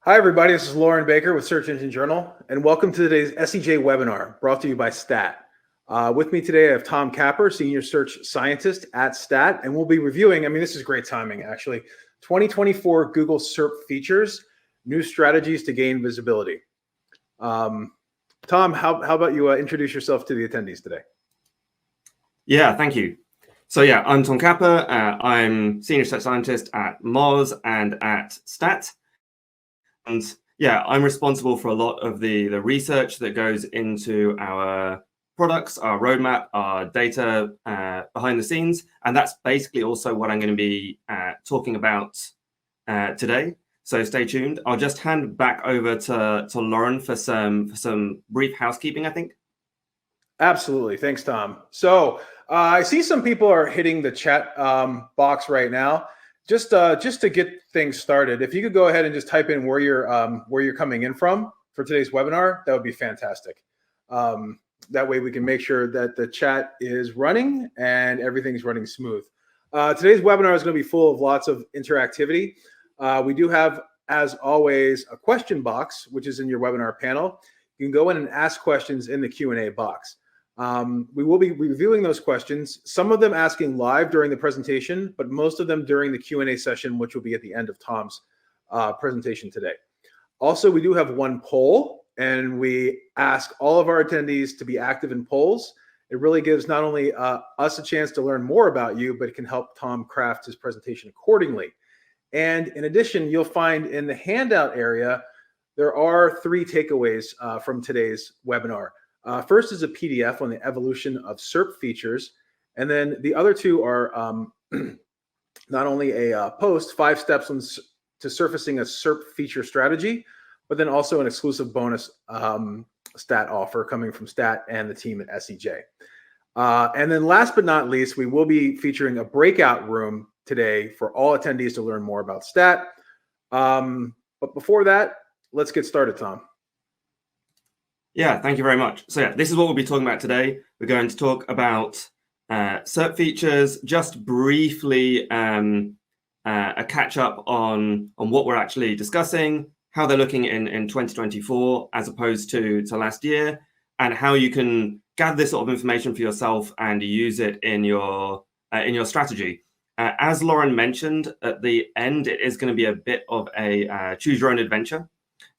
Hi, everybody. This is Lauren Baker with Search Engine Journal, and welcome to today's SEJ webinar brought to you by STAT. With me today, I have Tom Capper, Senior Search Scientist at STAT, and we'll be reviewing, this is great timing, actually, 2024 Google SERP features, new strategies to gain visibility. Tom, how about you introduce yourself to the attendees today? Yeah, thank you. So yeah, I'm Tom Capper. I'm Senior Search Scientist at Moz and at STAT. And yeah, I'm responsible for a lot of the research that goes into our products, our roadmap, our data behind the scenes. And that's basically also what I'm going to be talking about today. So stay tuned. I'll just hand back over to Lauren for some brief housekeeping, I think. Absolutely. Thanks, Tom. So I see some people are hitting the chat box right now. Just to get things started, if you could go ahead and just type in where you're coming in from for today's webinar, that would be fantastic. That way we can make sure that the chat is running and everything's running smooth. Today's webinar is going to be full of lots of interactivity. We do have, as always, a question box, which is in your webinar panel. You can go in and ask questions in the Q&A box. We will be reviewing those questions, some of them asking live during the presentation, but most of them during the Q&A session, which will be at the end of Tom's presentation today. Also, we do have one poll, and we ask all of our attendees to be active in polls. It really gives not only us a chance to learn more about you, but it can help Tom craft his presentation accordingly. And in addition, you'll find in the handout area, there are 3 takeaways from today's webinar. First is a PDF on the evolution of SERP features, and then the other 2 are not only a post, 5 steps to surfacing a SERP feature strategy, but then also an exclusive bonus STAT offer coming from STAT and the team at SEJ. And then last but not least, we will be featuring a breakout room today for all attendees to learn more about STAT. But before that, let's get started, Tom. Yeah, thank you very much. So yeah, this is what we'll be talking about today. We're going to talk about SERP features, just briefly a catch up on what we're actually discussing, how they're looking in 2024 as opposed to last year, and how you can gather this sort of information for yourself and use it in your strategy. As Lauren mentioned at the end, it is going to be a bit of a choose your own adventure.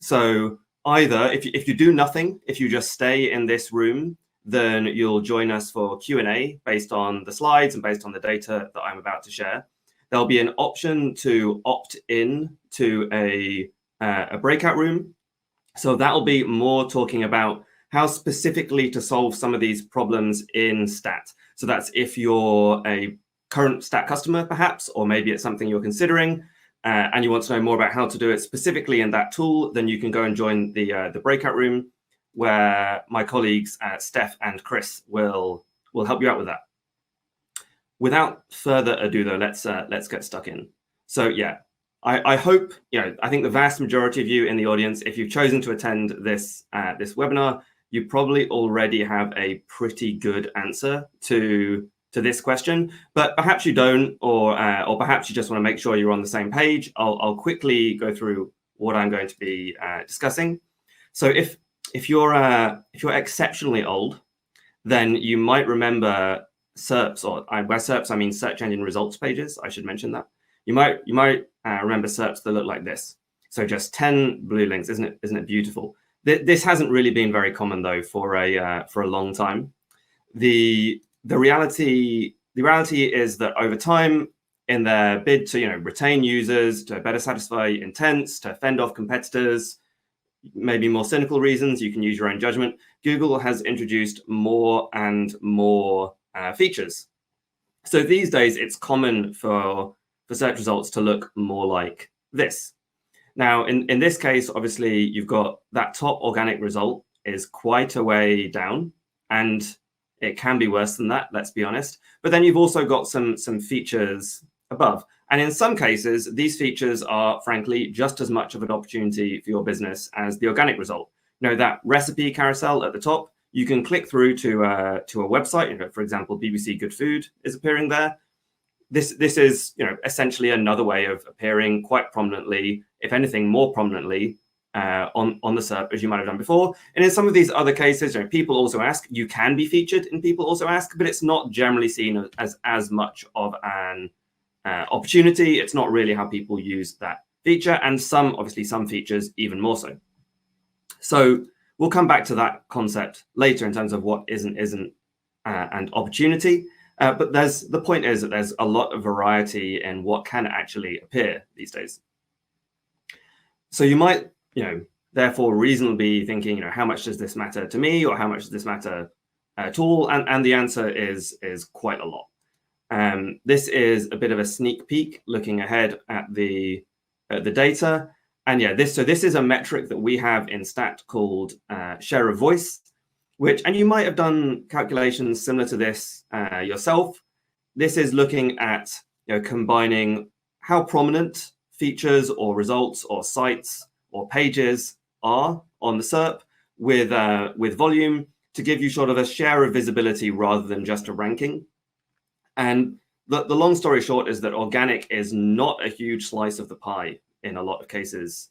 So either if you do nothing, if you just stay in this room, then you'll join us for Q&A based on the slides and based on the data that I'm about to share. There'll be an option to opt in to a breakout room. So that'll be more talking about how specifically to solve some of these problems in STAT. So that's if you're a current STAT customer, perhaps, or maybe it's something you're considering, and you want to know more about how to do it specifically in that tool, then you can go and join the breakout room where my colleagues Steph and Chris will help you out with that. Without further ado, though, let's get stuck in. So yeah, I hope, I think the vast majority of you in the audience, if you've chosen to attend this webinar, you probably already have a pretty good answer to this question, but perhaps you don't, or perhaps you just want to make sure you're on the same page. I'll quickly go through what I'm going to be discussing. So if you're exceptionally old, then you might remember SERPs, or by SERPs I mean search engine results pages. I should mention that. You might remember SERPs that look like this. So just 10 blue links, isn't it beautiful? This hasn't really been very common though for a long time. The reality is that over time, in their bid to retain users, to better satisfy intents, to fend off competitors, maybe more cynical reasons, you can use your own judgment, Google has introduced more and more features. So these days, it's common for search results to look more like this. Now, in this case, obviously, you've got that top organic result is quite a way down, and it can be worse than that, let's be honest. But then you've also got some features above. And in some cases, these features are, frankly, just as much of an opportunity for your business as the organic result. That recipe carousel at the top, you can click through to a website. For example, BBC Good Food is appearing there. this is essentially another way of appearing quite prominently, if anything more prominently, on the SERP as you might have done before. And in some of these other cases, people also ask, you can be featured in People Also Ask, but it's not generally seen as much of an opportunity. It's not really how people use that feature, and obviously some features even more so. So we'll come back to that concept later in terms of what isn't and opportunity. But the point is that there's a lot of variety in what can actually appear these days. So you might, therefore reasonably be thinking, how much does this matter to me, or how much does this matter at all? And the answer is quite a lot. This is a bit of a sneak peek looking ahead at the data. And yeah, this is a metric that we have in Stat called share of voice, and you might have done calculations similar to this yourself. This is looking at combining how prominent features or results or sites or pages are on the SERP with volume to give you sort of a share of visibility rather than just a ranking. And the long story short is that organic is not a huge slice of the pie in a lot of cases.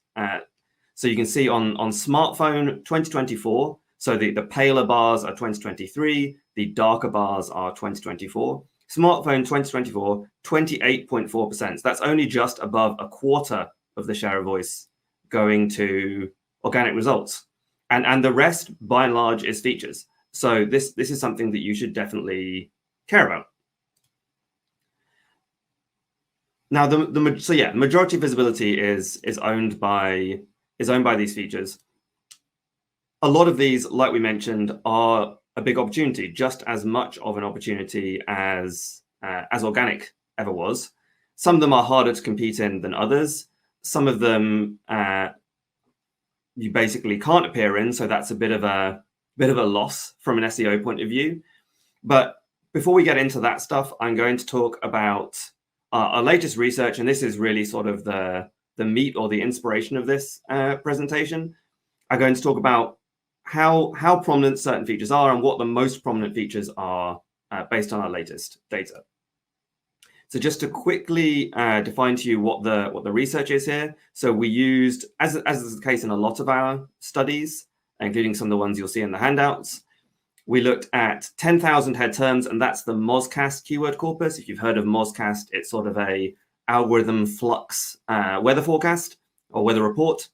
So you can see on smartphone 2024, so the paler bars are 2023, the darker bars are 2024. Smartphone 2024, 28.4%. So that's only just above a quarter of the share of voice going to organic results. And the rest, by and large, is features. So this is something that you should definitely care about. Now, the majority of visibility is owned by these features. A lot of these, like we mentioned, are a big opportunity, just as much of an opportunity as organic ever was. Some of them are harder to compete in than others. Some of them you basically can't appear in, so that's a bit of a loss from an SEO point of view. But before we get into that stuff, I'm going to talk about our latest research, and this is really sort of the meat or the inspiration of this presentation. I'm going to talk about how prominent certain features are and what the most prominent features are based on our latest data. So just to quickly define to you what the research is here. So we used, as is the case in a lot of our studies, including some of the ones you'll see in the handouts, we looked at 10,000 head terms, and that's the Mozcast keyword corpus. If you've heard of Mozcast, it's sort of a algorithm flux weather forecast or weather report.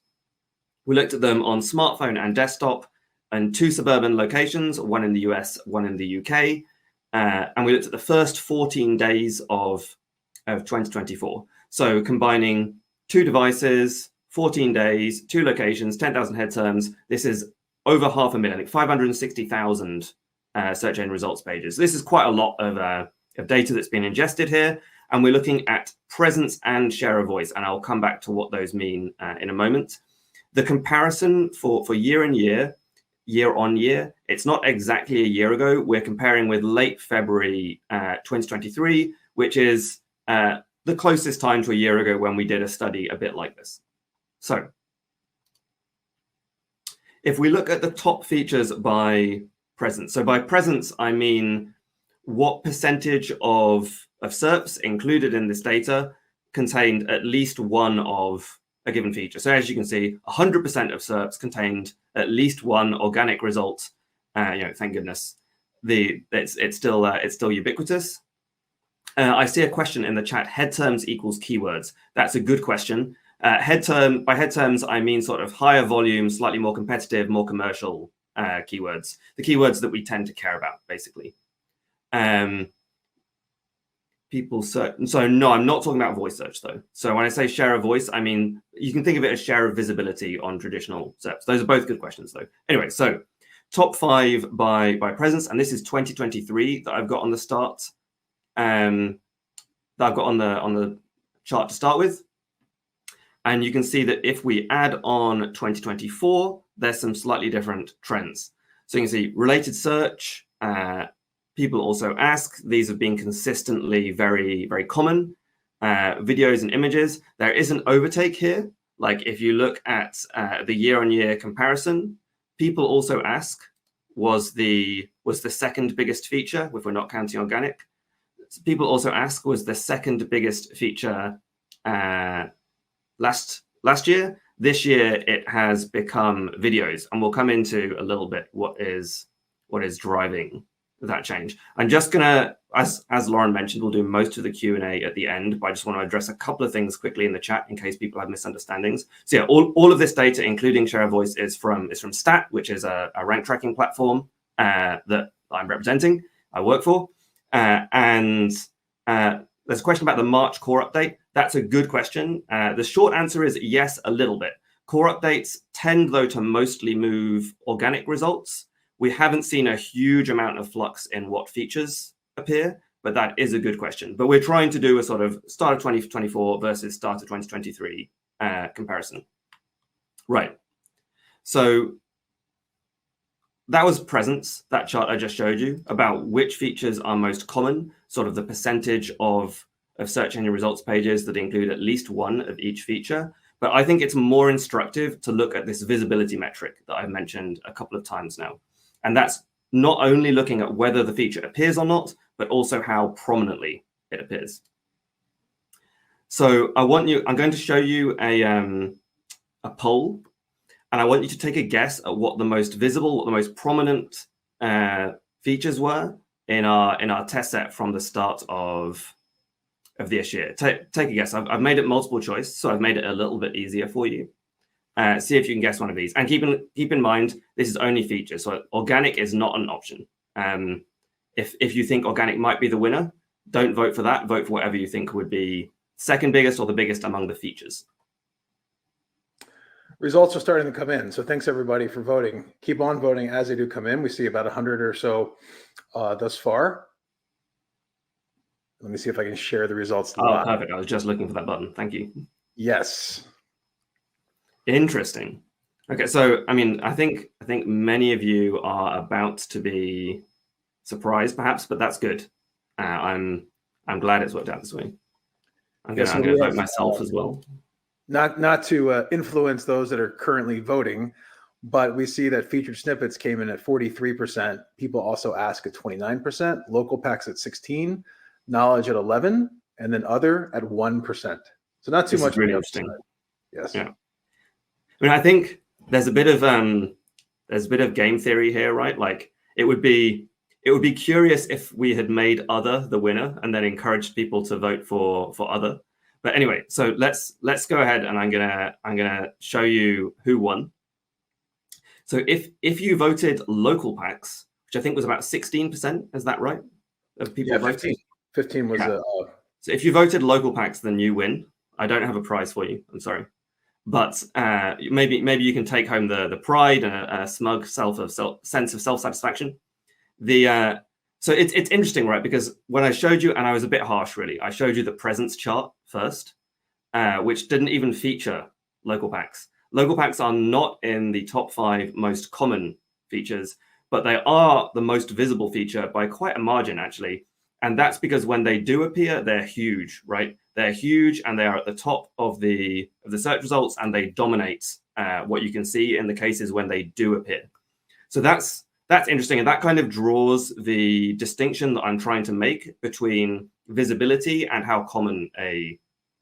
We looked at them on smartphone and desktop and 2 suburban locations, one in the US, one in the UK. And we looked at the first 14 days of 2024. So combining 2 devices, 14 days, 2 locations, 10,000 head terms. This is over 500,000, like 560,000 search engine results pages. This is quite a lot of data that's been ingested here. And we're looking at presence and share of voice. And I'll come back to what those mean in a moment. The comparison for year on year, it's not exactly a year ago. We're comparing with late February 2023, which is the closest time to a year ago when we did a study a bit like this. So if we look at the top features by presence, so by presence, I mean what percentage of SERPs included in this data contained at least one of a given feature. So as you can see, 100% of SERPs contained at least one organic result. Thank goodness, it's still ubiquitous. I see a question in the chat: head terms equals keywords. That's a good question. By head terms, I mean sort of higher volume, slightly more competitive, more commercial keywords. The keywords that we tend to care about, basically. People search. So no, I'm not talking about voice search though. So when I say share of voice, I mean, you can think of it as share of visibility on traditional SERPs. Those are both good questions though. Anyway, so top 5 by presence, and this is 2023 that I've got on the start, that I've got on the chart to start with. And you can see that if we add on 2024, there's some slightly different trends. So you can see related search, people also ask. These have been consistently very, very common. Videos and images. There is an overtake here. Like if you look at the year-on-year comparison, people also ask was the second biggest feature if we're not counting organic. people also ask, was the second biggest feature last year? This year, it has become videos, and we'll come into a little bit what is driving that change. I'm just gonna, as Lauren mentioned, we'll do most of the Q&A at the end, but I just want to address a couple of things quickly in the chat in case people have misunderstandings. So yeah, all of this data, including share of voice, is from Stat, which is a rank tracking platform that I'm representing, I work for. There's a question about the March core update. That's a good question. The short answer is yes, a little bit. Core updates tend, though, to mostly move organic results. We haven't seen a huge amount of flux in what features appear, but that is a good question. But we're trying to do a sort of start of 2024 versus start of 2023 comparison. Right. So that was presence, that chart I just showed you, about which features are most common, sort of the percentage of search engine results pages that include at least one of each feature. But I think it's more instructive to look at this visibility metric that I've mentioned a couple of times now. And that's not only looking at whether the feature appears or not, but also how prominently it appears. So I'm going to show you a poll, and I want you to take a guess at what the most visible, what the most prominent features were in our test set from the start of this year. Take a guess. I've made it multiple choice, so I've made it a little bit easier for you. See if you can guess one of these. And keep in mind, this is only features, so organic is not an option. If you think organic might be the winner, don't vote for that. Vote for whatever you think would be second biggest or the biggest among the features. Results are starting to come in. So thanks everybody for voting. Keep on voting as they do come in. We see about 100 or so thus far. Let me see if I can share the results. Oh, perfect. I was just looking for that button. Thank you. Yes. Interesting. Okay, so I mean, I think many of you are about to be surprised, perhaps, but that's good. I'm glad it's worked out this way. I'm gonna vote myself as well. Not to influence those that are currently voting, but we see that featured snippets came in at 43%. People also ask at 29%, local packs at 16%, knowledge at 11%, and then other at 1%. So not too much. Really interesting. Yes. Yeah. I mean, I think there's a bit of game theory here, right? Like it would be curious if we had made other the winner and then encouraged people to vote for other. But anyway, so let's go ahead, and I'm gonna show you who won. So if you voted local packs, which I think was about 16%, is that right? Of people voted. 15 was So if you voted local packs, then you win. I don't have a prize for you. I'm sorry, but maybe you can take home the pride and a smug sense of self-satisfaction. So it's interesting, right? Because when I showed you, and I was a bit harsh, really, I showed you the presence chart first, which didn't even feature local packs. Local packs are not in the top 5 most common features, but they are the most visible feature by quite a margin, actually. And that's because when they do appear, they're huge, right? They're huge, and they are at the top of the search results, and they dominate what you can see in the cases when they do appear. So that's interesting, and that kind of draws the distinction that I'm trying to make between visibility and how common a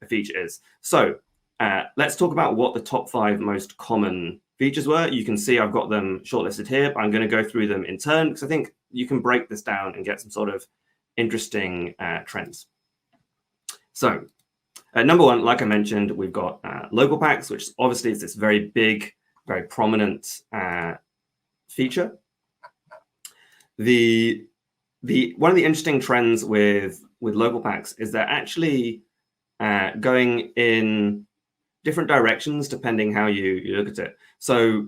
feature is. So let's talk about what the top 5 most common features were. You can see I've got them shortlisted here, but I'm going to go through them in turn because I think you can break this down and get some sort of interesting trends. So number 1, like I mentioned, we've got local packs, which obviously is this very big, very prominent feature. The one of the interesting trends with local packs is they're actually going in different directions depending how you look at it. So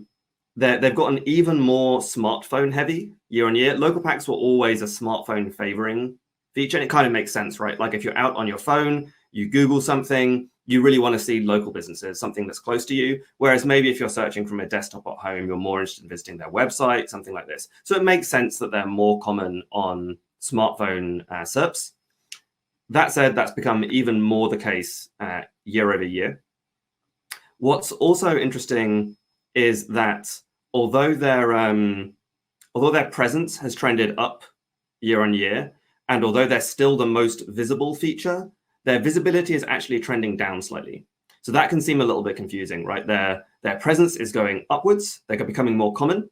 they've gotten even more smartphone heavy year on year. Local packs were always a smartphone favoring feature, and it kind of makes sense, right? Like if you're out on your phone, you Google something, you really want to see local businesses, something that's close to you. Whereas maybe if you're searching from a desktop at home, you're more interested in visiting their website, something like this. So it makes sense that they're more common on smartphone SERPs. That said, that's become even more the case year over year. What's also interesting is that although their presence has trended up year on year, And although they're still the most visible feature, their visibility is actually trending down slightly. So that can seem a little bit confusing, right? Their presence is going upwards, they're becoming more common,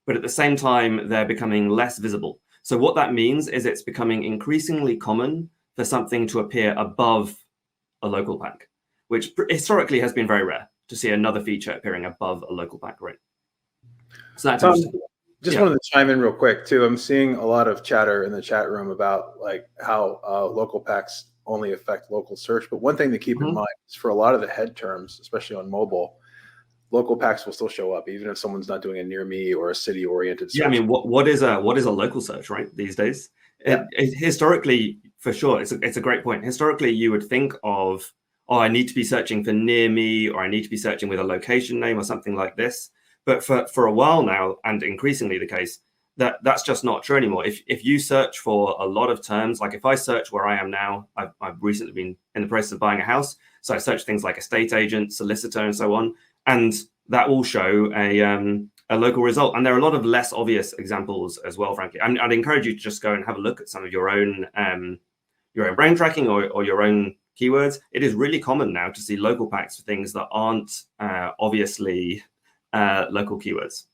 but at the same time, they're becoming less visible. So what that means is it's becoming increasingly common for something to appear above a local pack, which historically has been very rare to see another feature appearing above a local pack, right? So that's interesting. Just wanted to chime in real quick too. I'm seeing a lot of chatter in the chat room about like how local packs only affect local search. But one thing to keep in mind is for a lot of the head terms, especially on mobile, local packs will still show up even if someone's not doing a near me or a city oriented search. Yeah, I mean, what is a local search, right? These days, historically, for sure, it's a great point. Historically, you would think of, oh, I need to be searching for near me, or I need to be searching with a location name or something like this. But for a while now, and increasingly the case, that's just not true anymore. If you search for a lot of terms, like if I search where I am now, I've recently been in the process of buying a house, so I search things like estate agent, solicitor, and so on, and that will show a local result. And there are a lot of less obvious examples as well, frankly. I'd encourage you to just go and have a look at some of your own brain tracking or your own keywords. It is really common now to see local packs for things that aren't obviously local keywords.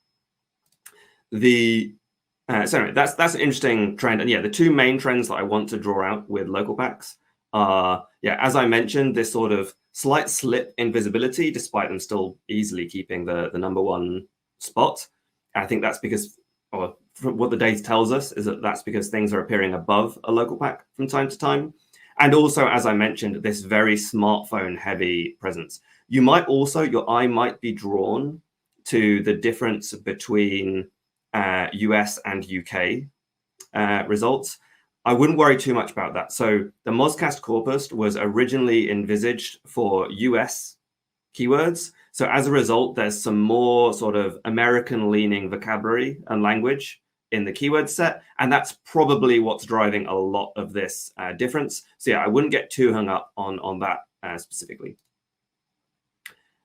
So anyway, that's an interesting trend. And yeah, the two main trends that I want to draw out with local packs are, as I mentioned, this sort of slight slip in visibility, despite them still easily keeping the number one spot. I think that's because, or what the data tells us, is that that's because things are appearing above a local pack from time to time. And also, as I mentioned, this very smartphone heavy presence. Your eye might be drawn to the difference between US and UK results. I wouldn't worry too much about that. So the Mozcast corpus was originally envisaged for US keywords. So as a result, there's some more sort of American-leaning vocabulary and language in the keyword set. And that's probably what's driving a lot of this difference. So yeah, I wouldn't get too hung up on that specifically.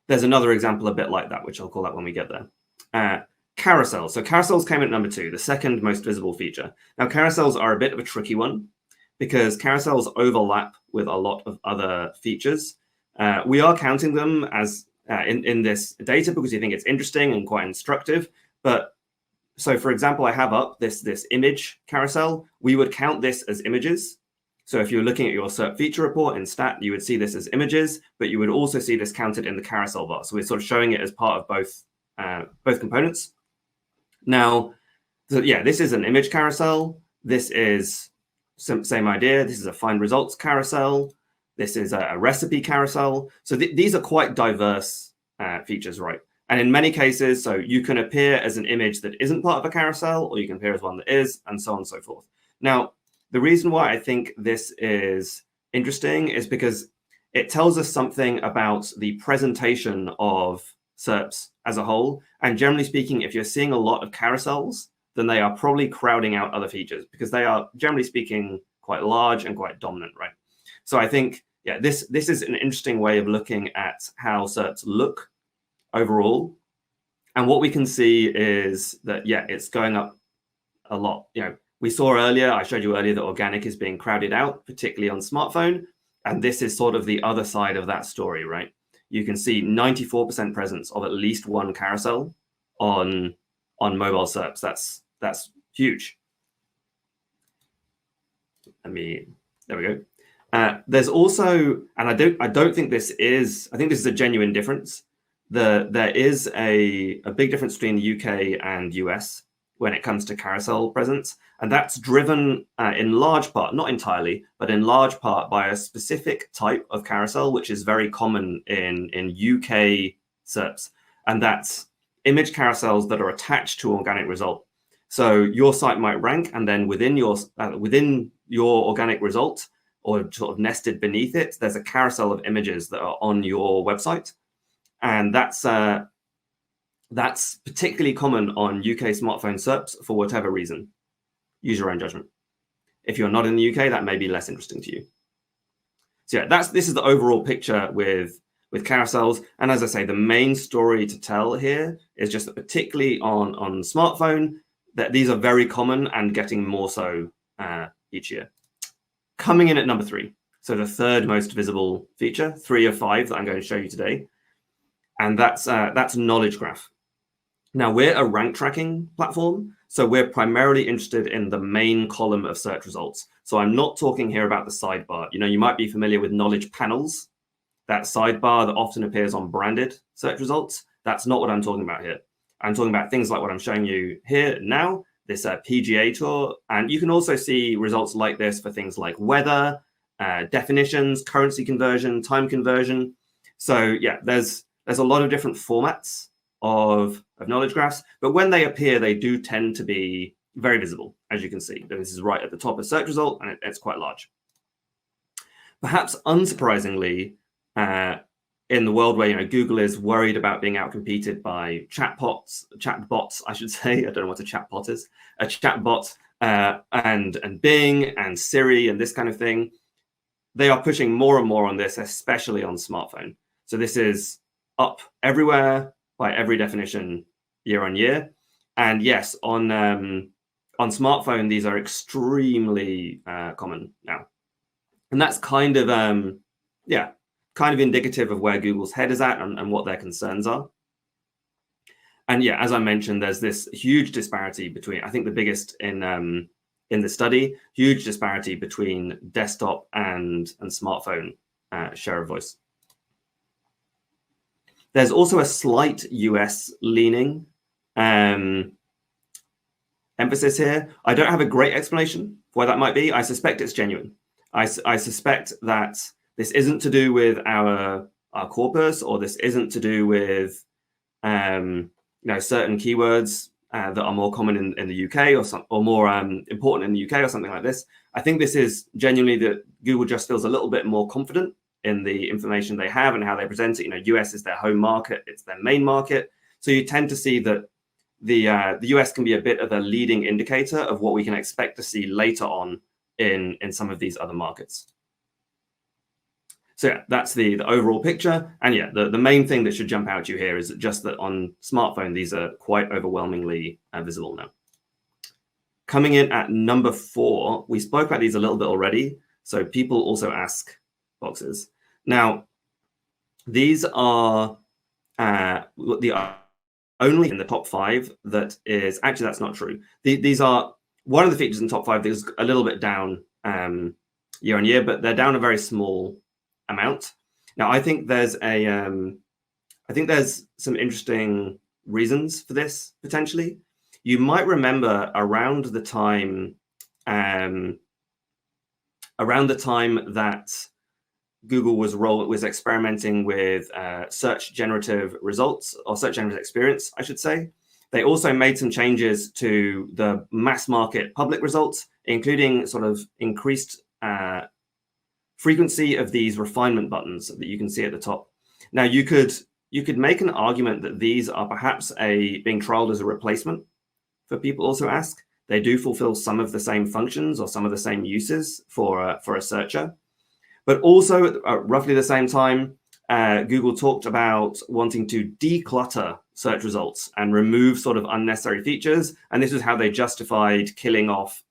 There's another example a bit like that, which I'll call out when we get there. Carousels. So carousels came at number 2, the second most visible feature. Now, carousels are a bit of a tricky one because carousels overlap with a lot of other features. We are counting them as in this data because we think it's interesting and quite instructive. But so, for example, I have up this image carousel. We would count this as images. So if you're looking at your SERP feature report in stat, you would see this as images, but you would also see this counted in the carousel bar. So we're sort of showing it as part of both components. Now, this is an image carousel. This is same idea. This is a find results carousel. This is a recipe carousel. So these are quite diverse features, right? And in many cases, so you can appear as an image that isn't part of a carousel, or you can appear as one that is, and so on and so forth. Now, the reason why I think this is interesting is because it tells us something about the presentation of SERPs as a whole. And generally speaking, if you're seeing a lot of carousels, then they are probably crowding out other features because they are, generally speaking, quite large and quite dominant, right? So I think, this is an interesting way of looking at how SERPs look overall. And what we can see is that, it's going up a lot. We saw earlier, I showed you earlier that organic is being crowded out, particularly on smartphone. And this is sort of the other side of that story, right? You can see 94% presence of at least one carousel on mobile SERPs. That's huge. There we go. There's also, and I don't think this is, I think this is a genuine difference. There is a big difference between the UK and US when it comes to carousel presence. And that's driven in large part, not entirely, but in large part by a specific type of carousel, which is very common in UK SERPs. And that's image carousels that are attached to organic result. So your site might rank, and then within your organic result, or sort of nested beneath it, there's a carousel of images that are on your website. And that's particularly common on UK smartphone SERPs for whatever reason. Use your own judgment. If you're not in the UK, that may be less interesting to you. So this is the overall picture with carousels. And as I say, the main story to tell here is just that particularly on smartphone, that these are very common and getting more so each year. Coming in at number 3, so the third most visible feature, 3 of 5 that I'm going to show you today, and that's knowledge graph. Now, we're a rank tracking platform, so we're primarily interested in the main column of search results. So I'm not talking here about the sidebar. You might be familiar with knowledge panels, that sidebar that often appears on branded search results. That's not what I'm talking about here. I'm talking about things like what I'm showing you here now, this PGA tour. And you can also see results like this for things like weather, definitions, currency conversion, time conversion. So yeah, there's a lot of different formats of knowledge graphs, but when they appear, they do tend to be very visible, as you can see. This is right at the top of search result, and it's quite large. Perhaps unsurprisingly, in the world where Google is worried about being outcompeted by chatbots, I should say. I don't know what a chatbot is. A chatbot and Bing and Siri and this kind of thing. They are pushing more and more on this, especially on smartphone. So this is up everywhere by every definition year on year. And yes, on smartphone, these are extremely common now. And that's kind of indicative of where Google's head is at and what their concerns are. And yeah, as I mentioned, there's this huge disparity between, I think the biggest in the study, huge disparity between desktop and smartphone share of voice. There's also a slight US leaning emphasis here. I don't have a great explanation for why that might be. I suspect it's genuine. I suspect that this isn't to do with our corpus, or this isn't to do with certain keywords that are more common in the UK or more important in the UK or something like this. I think this is genuinely that Google just feels a little bit more confident in the information they have and how they present it. US is their home market, it's their main market. So you tend to see that the US can be a bit of a leading indicator of what we can expect to see later on in some of these other markets. So yeah, that's the overall picture. And yeah, the main thing that should jump out to you here is just that on smartphone, these are quite overwhelmingly visible now. Coming in at number 4, we spoke about these a little bit already. So people also ask boxes. Now, these are the only in the top 5 that is, actually that's not true. These are one of the features in top 5 that is a little bit down year on year, but they're down a very small amount. Now, I think there's some interesting reasons for this potentially. You might remember around the time that Google was experimenting with search generative results, or search generative experience, I should say. They also made some changes to the mass market public results, including sort of increased frequency of these refinement buttons that you can see at the top. Now, you could make an argument that these are perhaps being trialed as a replacement for people also ask. They do fulfill some of the same functions or some of the same uses for a searcher. But also at roughly the same time, Google talked about wanting to declutter search results and remove sort of unnecessary features. And this is how they justified killing off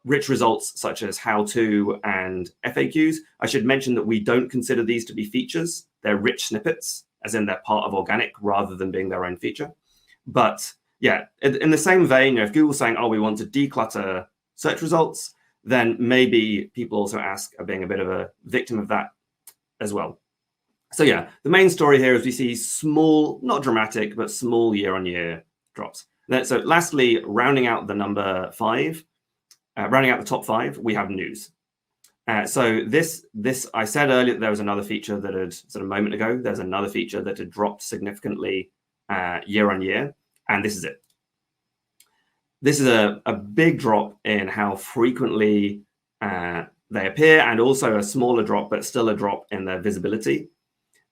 rich results such as how-to and FAQs. I should mention that we don't consider these to be features. They're rich snippets, as in they're part of organic rather than being their own feature. But yeah, in the same vein, if Google's saying, oh, we want to declutter search results, then maybe people also ask are being a bit of a victim of that as well. So yeah, the main story here is we see small, not dramatic, but small year-on-year drops. So lastly, rounding out the number 5, rounding out the top 5, we have news. So this I said earlier that there was another feature that had sort of a moment ago. There's another feature that had dropped significantly year-on-year, and this is it. This is a big drop in how frequently they appear, and also a smaller drop, but still a drop in their visibility.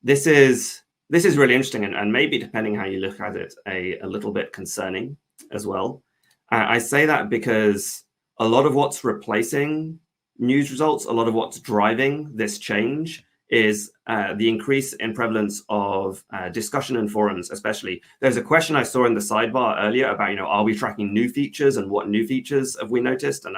This is really interesting, and maybe depending how you look at it, a little bit concerning as well. I say that because a lot of what's replacing news results, a lot of what's driving this change is the increase in prevalence of discussion in forums, especially. There's a question I saw in the sidebar earlier about, are we tracking new features and what new features have we noticed? And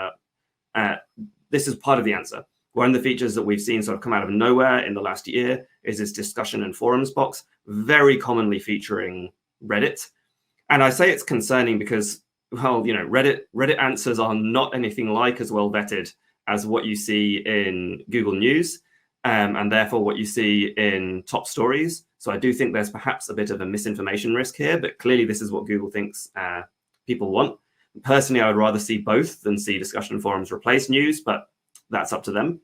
this is part of the answer. One of the features that we've seen sort of come out of nowhere in the last year is this discussion and forums box, very commonly featuring Reddit. And I say it's concerning because, well, you know, Reddit answers are not anything like as well vetted as what you see in Google News, and therefore what you see in top stories. So I do think there's perhaps a bit of a misinformation risk here, but clearly this is what Google thinks people want. Personally, I would rather see both than see discussion forums replace news, but that's up to them.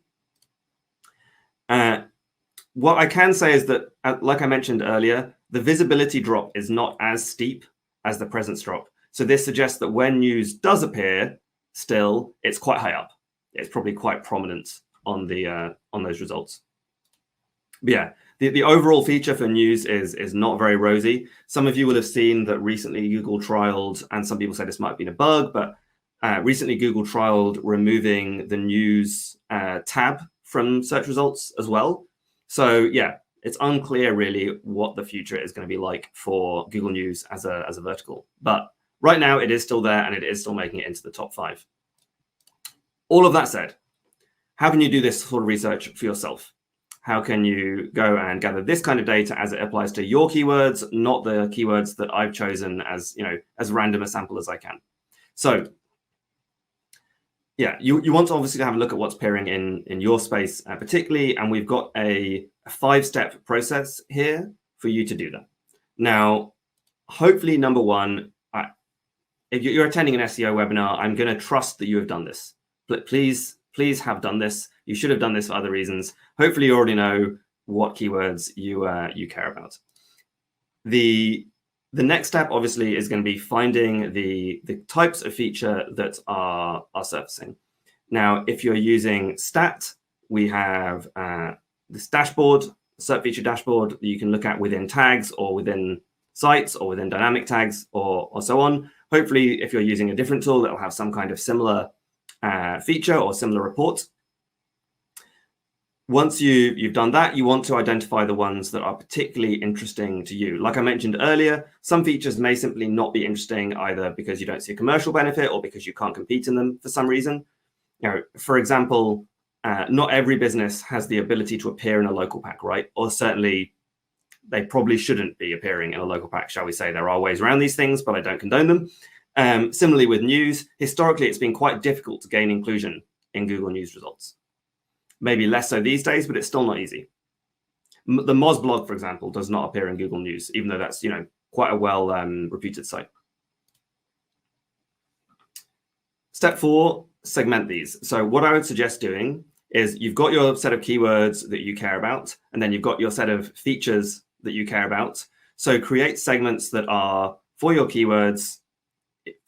What I can say is that, like I mentioned earlier, the visibility drop is not as steep as the presence drop. So this suggests that when news does appear, still, it's quite high up. It's probably quite prominent on the on those results. But yeah, the overall feature for news is not very rosy. Some of you will have seen that recently Google trialed, and some people say this might have been a bug, but recently Google trialed removing the news tab from search results as well. So yeah, it's unclear really what the future is going to be like for Google News as a vertical. But right now it is still there and it is still making it into the top 5. All of that said, how can you do this sort of research for yourself? How can you go and gather this kind of data as it applies to your keywords, not the keywords that I've chosen as, you know, as random a sample as I can? So yeah, you want to obviously have a look at what's appearing in your space particularly, and we've got a 5-step process here for you to do that. Now, hopefully, number one, if you're attending an SEO webinar, I'm going to trust that you have done this. But please have done this. You should have done this for other reasons. Hopefully, you already know what keywords you care about. The next step, obviously, is going to be finding the types of feature that are surfacing. Now, if you're using Stat, we have this dashboard, SERP feature dashboard that you can look at within tags or within sites or within dynamic tags or so on. Hopefully, if you're using a different tool, that will have some kind of similar feature or similar report. Once you've done that, you want to identify the ones that are particularly interesting to you. Like I mentioned earlier, some features may simply not be interesting either because you don't see a commercial benefit or because you can't compete in them for some reason. You know, for example, not every business has the ability to appear in a local pack, right? Or certainly they probably shouldn't be appearing in a local pack, shall we say. There are ways around these things, but I don't condone them. Similarly with news, historically, it's been quite difficult to gain inclusion in Google News results. Maybe less so these days, but it's still not easy. The Moz blog, for example, does not appear in Google News, even though that's, you know, quite a well reputed site. Step 4, segment these. So what I would suggest doing is you've got your set of keywords that you care about, and then you've got your set of features that you care about. So create segments that are for your keywords.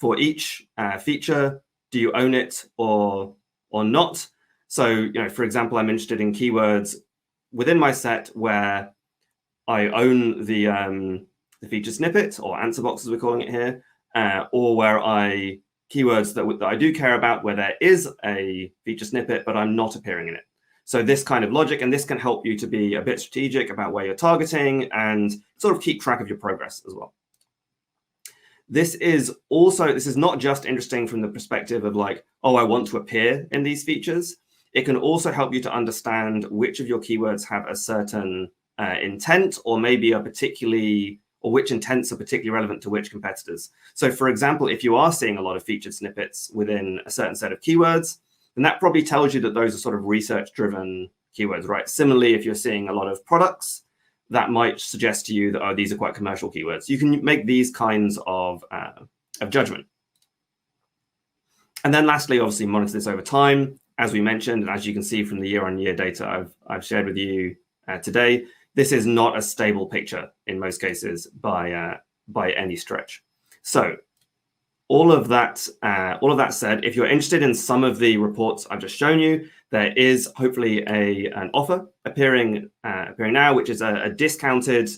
For each feature, do you own it or not? So, you know, for example, I'm interested in keywords within my set where I own the feature snippet or answer box, as we're calling it here, or where keywords that I do care about where there is a feature snippet, but I'm not appearing in it. So this kind of logic, and this can help you to be a bit strategic about where you're targeting and sort of keep track of your progress as well. This is not just interesting from the perspective of like, oh, I want to appear in these features. It can also help you to understand which of your keywords have a certain intent, or maybe which intents are particularly relevant to which competitors. So for example, if you are seeing a lot of featured snippets within a certain set of keywords, then that probably tells you that those are sort of research-driven keywords, right? Similarly, if you're seeing a lot of products, that might suggest to you that, oh, these are quite commercial keywords. You can make these kinds of judgment. And then lastly, obviously monitor this over time. As we mentioned, and as you can see from the year-on-year data I've shared with you today, this is not a stable picture in most cases by any stretch. So all of that said, if you're interested in some of the reports I've just shown you, there is hopefully an offer appearing now, which is a discounted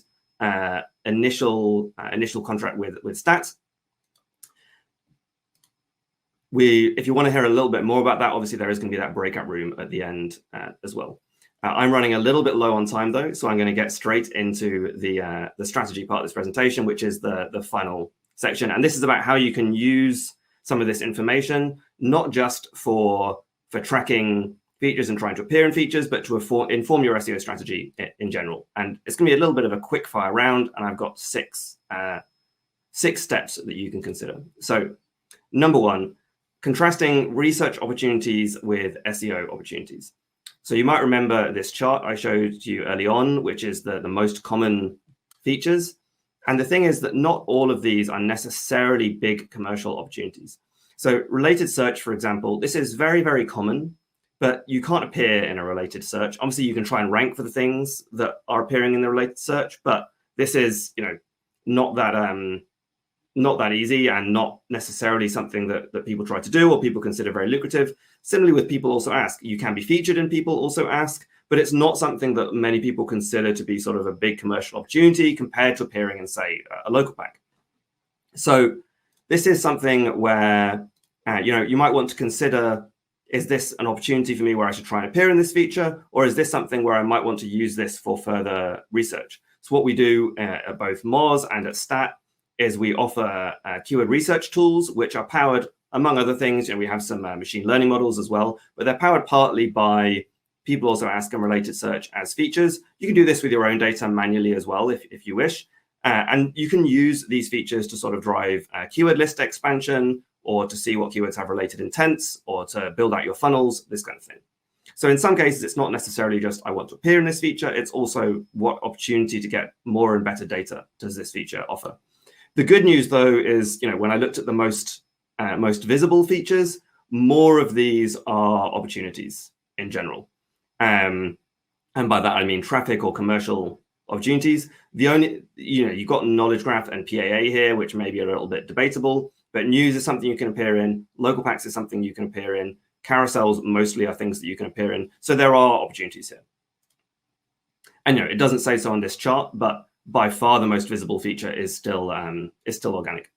initial contract with Stat. If you want to hear a little bit more about that, obviously there is going to be that breakout room at the end as well. I'm running a little bit low on time though, so I'm going to get straight into the strategy part of this presentation, which is the final section. And this is about how you can use some of this information, not just for for tracking features and trying to appear in features, but to inform your SEO strategy in general. And it's going to be a little bit of a quick fire round, and I've got six steps that you can consider. So number one, contrasting research opportunities with SEO opportunities. So you might remember this chart I showed you early on, which is the most common features. And the thing is that not all of these are necessarily big commercial opportunities. So related search, for example, this is very, very common, but you can't appear in a related search. Obviously, you can try and rank for the things that are appearing in the related search, but this is, not that easy and not necessarily something that people try to do or people consider very lucrative. Similarly with People Also Ask, you can be featured in People Also Ask, but it's not something that many people consider to be sort of a big commercial opportunity compared to appearing in, say, a local pack. So this is something where, you might want to consider, is this an opportunity for me where I should try and appear in this feature? Or is this something where I might want to use this for further research? So what we do at both Moz and at Stat is we offer keyword research tools, which are powered, among other things, we have some machine learning models as well, but they're powered partly by People Also Ask and related search as features. You can do this with your own data manually as well, if you wish. And you can use these features to sort of drive keyword list expansion, or to see what keywords have related intents, or to build out your funnels, this kind of thing. So in some cases, it's not necessarily just, I want to appear in this feature. It's also what opportunity to get more and better data does this feature offer. The good news, though, is, when I looked at the most visible features, more of these are opportunities in general. And by that, I mean traffic or commercial opportunities. The only, you've got knowledge graph and PAA here, which may be a little bit debatable, but news is something you can appear in. Local packs is something you can appear in. Carousels mostly are things that you can appear in. So there are opportunities here. And it doesn't say so on this chart, but by far the most visible feature is still organic.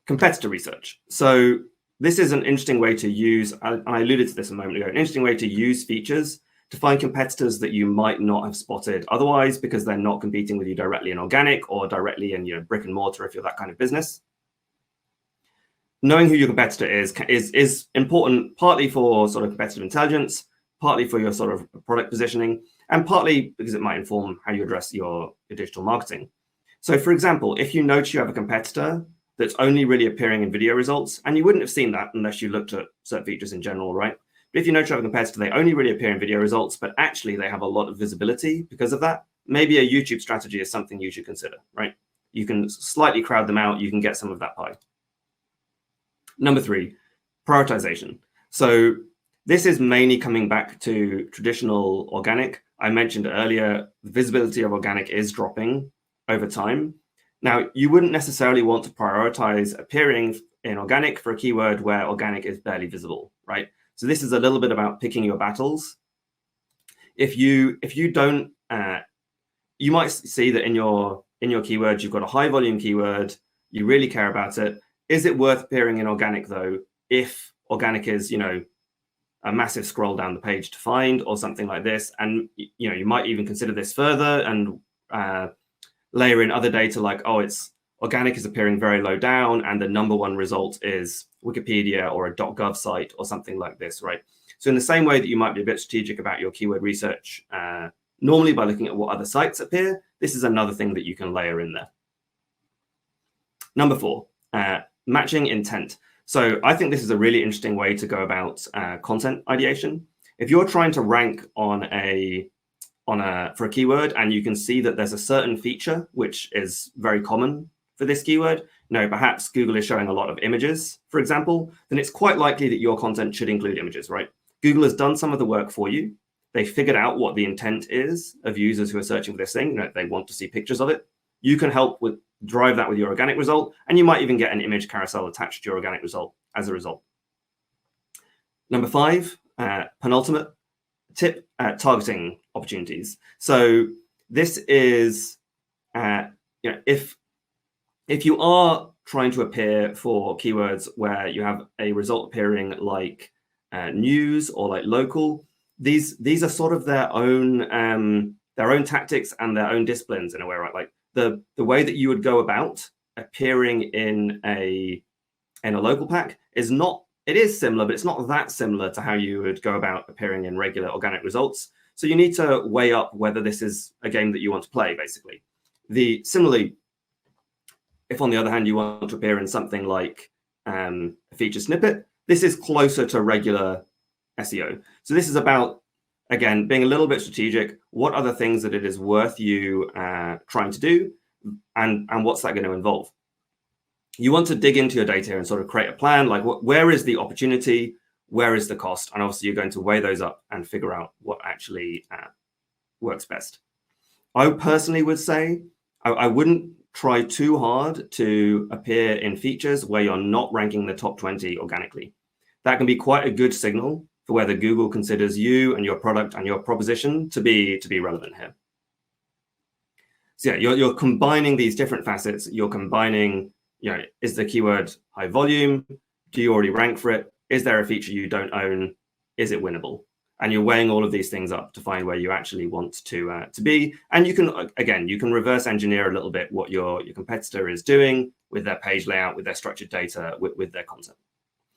Competitor research. So this is an interesting way to use, and I alluded to this a moment ago, an interesting way to use features to find competitors that you might not have spotted otherwise, because they're not competing with you directly in organic or directly in brick and mortar if you're that kind of business. Knowing who your competitor is important, partly for sort of competitive intelligence, partly for your sort of product positioning, and partly because it might inform how you address your digital marketing. So for example, if you notice you have a competitor that's only really appearing in video results, and you wouldn't have seen that unless you looked at SERP features in general, right? But if you notice you have a competitor, they only really appear in video results, but actually they have a lot of visibility because of that, maybe a YouTube strategy is something you should consider, right? You can slightly crowd them out, you can get some of that pie. Number 3, prioritization. So this is mainly coming back to traditional organic. I mentioned earlier, the visibility of organic is dropping over time. Now, you wouldn't necessarily want to prioritize appearing in organic for a keyword where organic is barely visible, right? So this is a little bit about picking your battles. If you don't, you might see that in your keywords, you've got a high volume keyword, you really care about it. Is it worth appearing in organic though, if organic is, a massive scroll down the page to find or something like this? And, you might even consider this further and layer in other data like, it's organic is appearing very low down and the number 1 result is Wikipedia or a .gov site or something like this, right? So in the same way that you might be a bit strategic about your keyword research, normally by looking at what other sites appear, this is another thing that you can layer in there. Number 4, matching intent. So I think this is a really interesting way to go about content ideation. If you're trying to rank for a keyword and you can see that there's a certain feature which is very common for this keyword, perhaps Google is showing a lot of images, for example, then it's quite likely that your content should include images, right? Google has done some of the work for you. They figured out what the intent is of users who are searching for this thing. They want to see pictures of it. You can help drive that with your organic result, and you might even get an image carousel attached to your organic result as a result. Number 5, penultimate tip, targeting opportunities. So this is, if you are trying to appear for keywords where you have a result appearing like news or like local, these are sort of their own tactics and their own disciplines in a way, right? Like the way that you would go about appearing in a local pack is not it is similar, but it's not that similar to how you would go about appearing in regular organic results. So you need to weigh up whether this is a game that you want to play, basically. Similarly, if on the other hand you want to appear in something like a feature snippet, this is closer to regular SEO. So this is about, again, being a little bit strategic. What are the things that it is worth you trying to do, and what's that going to involve? You want to dig into your data and sort of create a plan, like where is the opportunity, where is the cost, and obviously you're going to weigh those up and figure out what actually works best. I personally would say I wouldn't try too hard to appear in features where you're not ranking the top 20 organically. That can be quite a good signal for whether Google considers you and your product and your proposition to be relevant here. So yeah, you're combining these different facets. You're combining, is the keyword high volume? Do you already rank for it? Is there a feature you don't own? Is it winnable? And you're weighing all of these things up to find where you actually want to be. And you can reverse engineer a little bit what your competitor is doing with their page layout, with their structured data, with their content.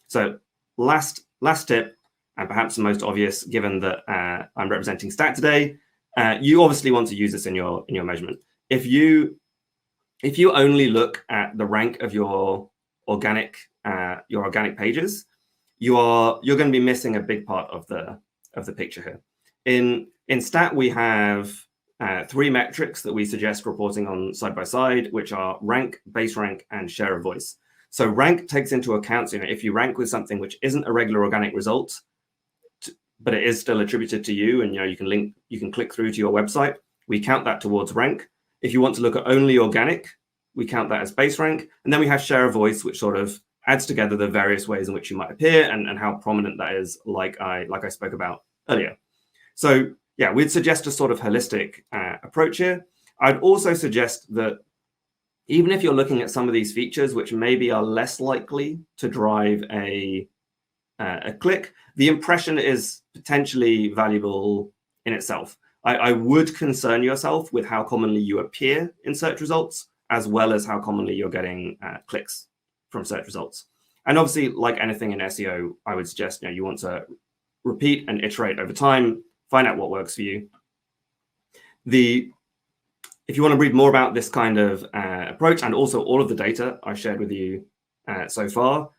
So last tip, and perhaps the most obvious, given that I'm representing Stat today, you obviously want to use this in your measurement. If you only look at the rank of your organic pages, you're going to be missing a big part of the picture here. In Stat, we have 3 metrics that we suggest reporting on side by side, which are rank, base rank, and share of voice. So rank takes into account, if you rank with something which isn't a regular organic result, but it is still attributed to you, and you can click through to your website, we count that towards rank. If you want to look at only organic, we count that as base rank. And then we have share of voice, which sort of adds together the various ways in which you might appear and how prominent that is, like I spoke about earlier. So yeah, we'd suggest a sort of holistic approach here. I'd also suggest that even if you're looking at some of these features, which maybe are less likely to drive a click, the impression is potentially valuable in itself. I would concern yourself with how commonly you appear in search results, as well as how commonly you're getting clicks from search results. And obviously, like anything in SEO, I would suggest you want to repeat and iterate over time, find out what works for you. If you want to read more about this kind of approach, and also all of the data I shared with you so far,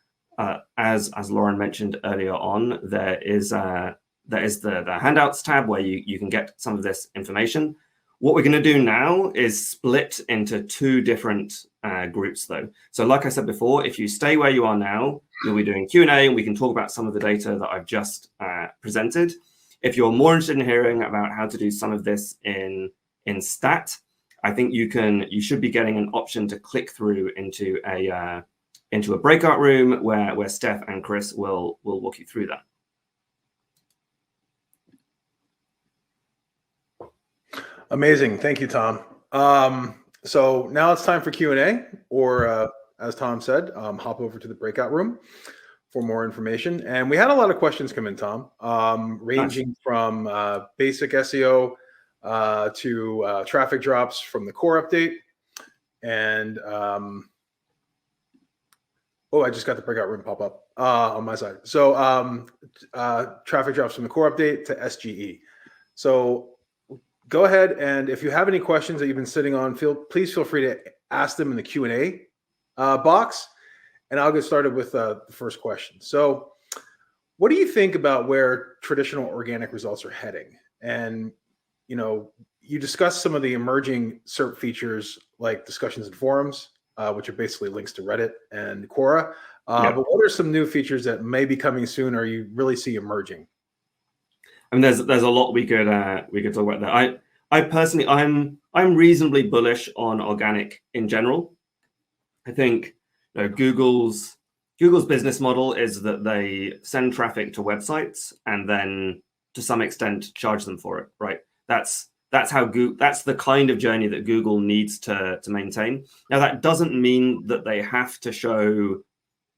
as Lauren mentioned earlier on, there is the handouts tab where you can get some of this information. What we're going to do now is split into 2 different groups, though. So like I said before, if you stay where you are now, you'll be doing Q&A, and we can talk about some of the data that I've just presented. If you're more interested in hearing about how to do some of this in Stat, I think you should be getting an option to click through into a breakout room where Steph and Chris will walk you through that. Amazing. Thank you, Tom. So now it's time for Q&A, or as Tom said, hop over to the breakout room for more information. And we had a lot of questions come in, Tom, ranging from basic SEO to traffic drops from the core update. And I just got the breakout room pop up on my side. So traffic drops from the core update to SGE. So go ahead, and if you have any questions that you've been sitting on, please feel free to ask them in the Q&A box, and I'll get started with the first question. So what do you think about where traditional organic results are heading? And, you discussed some of the emerging SERP features like discussions and forums, which are basically links to Reddit and Quora. But what are some new features that may be coming soon, or you really see emerging? I mean, there's a lot we could talk about there. I personally, I'm reasonably bullish on organic in general. I think Google's business model is that they send traffic to websites and then to some extent charge them for it, right? That's the kind of journey that Google needs to maintain. Now, that doesn't mean that they have to show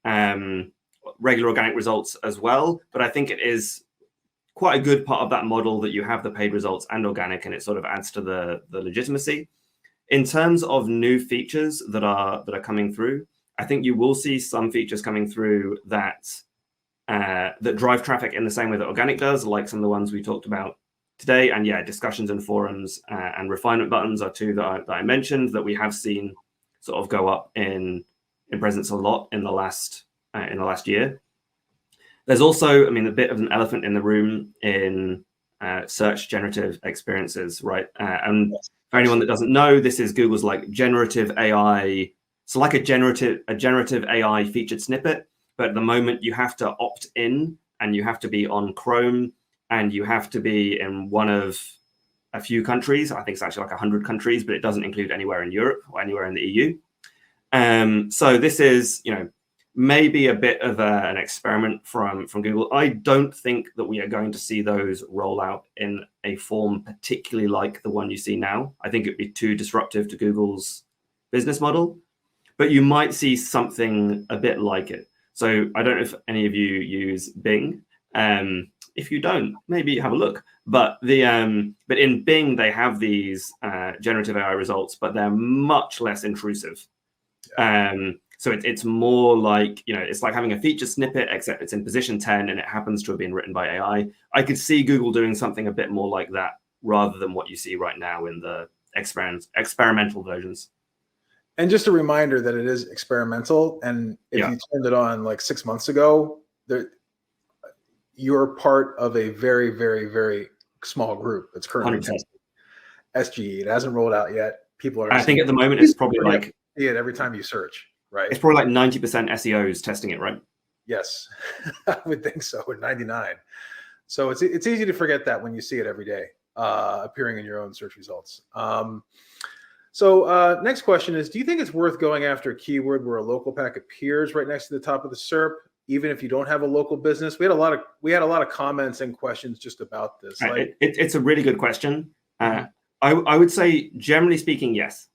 regular organic results as well, but I think it is quite a good part of that model that you have the paid results and organic, and it sort of adds to the legitimacy. In terms of new features that are coming through, I think you will see some features coming through that that drive traffic in the same way that organic does, like some of the ones we talked about today. And yeah, discussions and forums and refinement buttons are two that I mentioned that we have seen sort of go up in presence a lot in the last year. There's also, I mean, a bit of an elephant in the room in search generative experiences, right? And for anyone that doesn't know, this is Google's like generative AI. So like a generative AI featured snippet, but at the moment you have to opt in and you have to be on Chrome and you have to be in one of a few countries. I think it's actually like 100 countries, but it doesn't include anywhere in Europe or anywhere in the EU. So this is, maybe a bit of an experiment from Google. I don't think that we are going to see those roll out in a form particularly like the one you see now. I think it'd be too disruptive to Google's business model, but you might see something a bit like it. So I don't know if any of you use Bing. If you don't, maybe have a look. But but in Bing, they have these generative AI results, but they're much less intrusive. So it's more like, it's like having a feature snippet, except it's in position 10 and it happens to have been written by AI. I could see Google doing something a bit more like that rather than what you see right now in the experimental versions. And just a reminder that it is experimental. And if you turned it on like 6 months ago, you're part of a very, very, very small group that's currently 100%. testing SGE. It hasn't rolled out yet. People are. I think at the moment it's probably like. See it every time you search. Right. It's probably like 90% SEOs testing it, right? Yes, I would think so. At 99. So it's easy to forget that when you see it every day appearing in your own search results. So next question is, do you think it's worth going after a keyword where a local pack appears right next to the top of the SERP, even if you don't have a local business? We had a lot of comments and questions just about this. It's a really good question. I would say, generally speaking, yes.